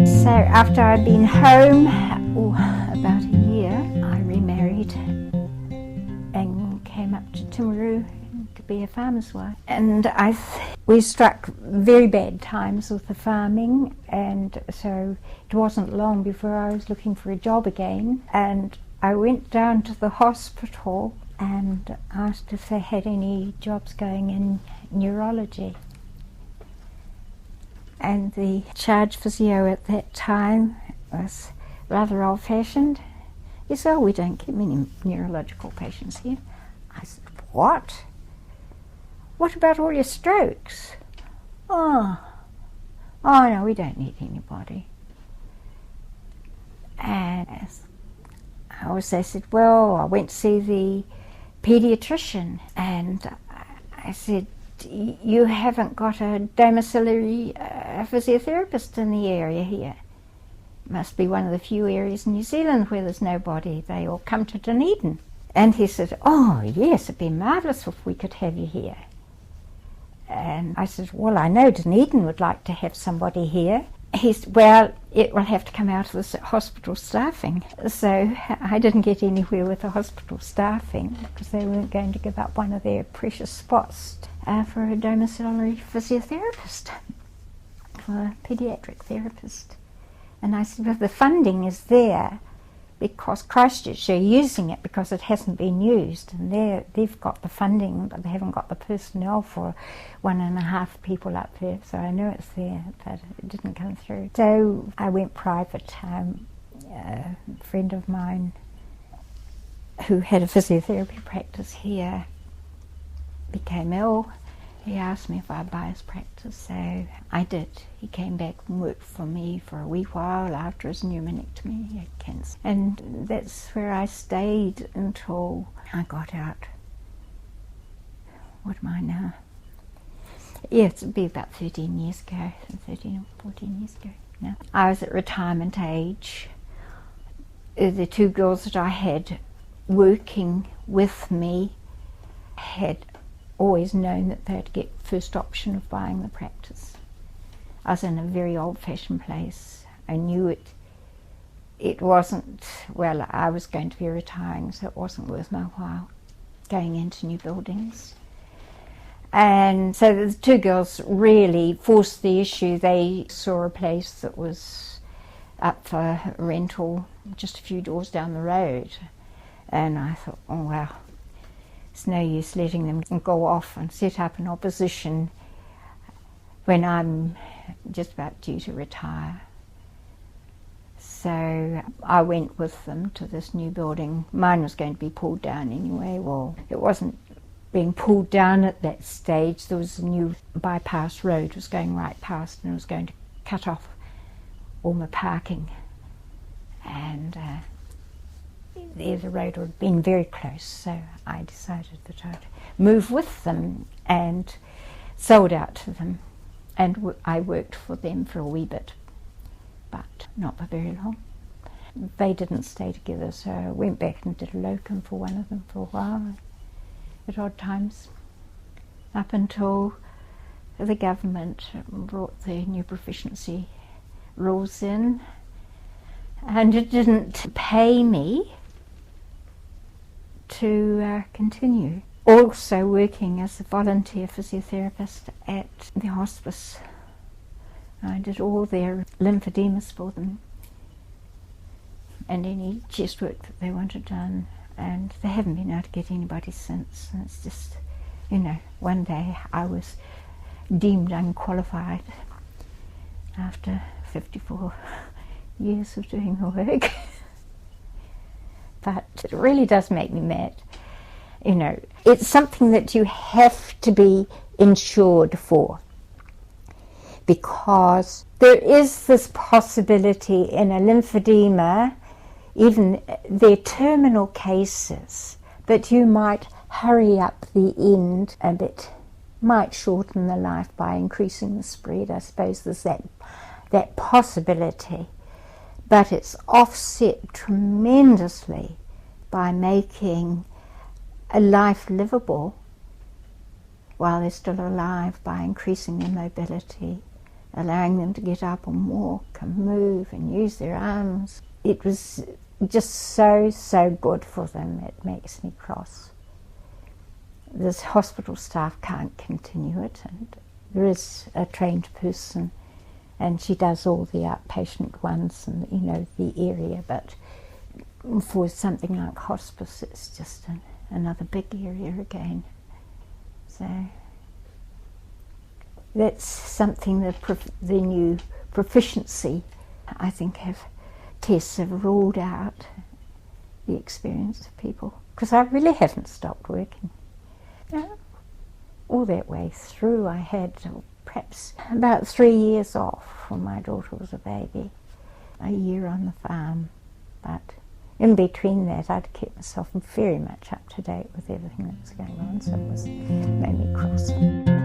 So after I'd been home about a year, I remarried and came up to Timaru to be a farmer's wife. And we struck very bad times with the farming, and so it wasn't long before I was looking for a job again. And I went down to the hospital and asked if they had any jobs going in neurology. And the charge physio at that time was rather old-fashioned. He said, "Oh, we don't get many neurological patients here." I said, "What? What about all your strokes?" Oh no, we don't need anybody." And I said, well, I went to see the paediatrician, and I said, "You haven't got a domiciliary physiotherapist in the area here. It must be one of the few areas in New Zealand where there's nobody. They all come to Dunedin." And he said, "Oh yes, it'd be marvellous if we could have you here." And I said, "Well, I know Dunedin would like to have somebody here." He said, "Well, it will have to come out of the hospital staffing." So I didn't get anywhere with the hospital staffing because they weren't going to give up one of their precious spots for a domiciliary physiotherapist, for a paediatric therapist. And I said, "Well, the funding is there because Christchurch are using it because it hasn't been used, and they've got the funding, but they haven't got the personnel for 1.5 people up there, so I know it's there, but it didn't come through." So I went private. A friend of mine who had a physiotherapy practice here became ill. He asked me if I'd buy his practice, so I did. He came back and worked for me for a wee while after his pneumonectomy. He had cancer. And that's where I stayed until I got out. What am I now? Yeah, it'd be about 13 years ago, 13 or 14 years ago now. I was at retirement age. The 2 girls that I had working with me had always known that they'd get first option of buying the practice. I was in a very old-fashioned place. I knew it wasn't, well, I was going to be retiring, so it wasn't worth my while going into new buildings. And so the 2 girls really forced the issue. They saw a place that was up for rental just a few doors down the road, and I thought, oh wow, it's no use letting them go off and set up an opposition when I'm just about due to retire. So I went with them to this new building. Mine was going to be pulled down anyway. Well, it wasn't being pulled down at that stage. There was a new bypass road, was going right past, and it was going to cut off all my parking. And there the road had been very close, so I decided that I'd move with them and sold out to them. And I worked for them for a wee bit, but not for very long. They didn't stay together, so I went back and did a locum for one of them for a while at odd times, up until the government brought the new proficiency rules in, and it didn't pay me to continue. Also working as a volunteer physiotherapist at the hospice. I did all their lymphodemas for them and any chest work that they wanted done, and they haven't been able to get anybody since. And it's just, you know, one day I was deemed unqualified after 54 years of doing the work. But it really does make me mad. You know, it's something that you have to be insured for, because there is this possibility in a lymphedema, even their terminal cases, that you might hurry up the end a bit, might shorten the life by increasing the spread. I suppose there's that possibility, but it's offset tremendously by making a life livable while they're still alive by increasing their mobility allowing them to get up and walk and move and use their arms. It was just so good for them. It makes me cross. This hospital staff can't continue it, and there is a trained person, and she does all the outpatient ones and, you know, the area, but for something like hospice, it's just another big area again. So that's something that the new proficiency, I think, tests have ruled out the experience of people, because I really haven't stopped working. All that way through, I had perhaps about 3 years off when my daughter was a baby, a year on the farm, but in between that I'd kept myself very much up to date with everything that was going on, so it made me cross.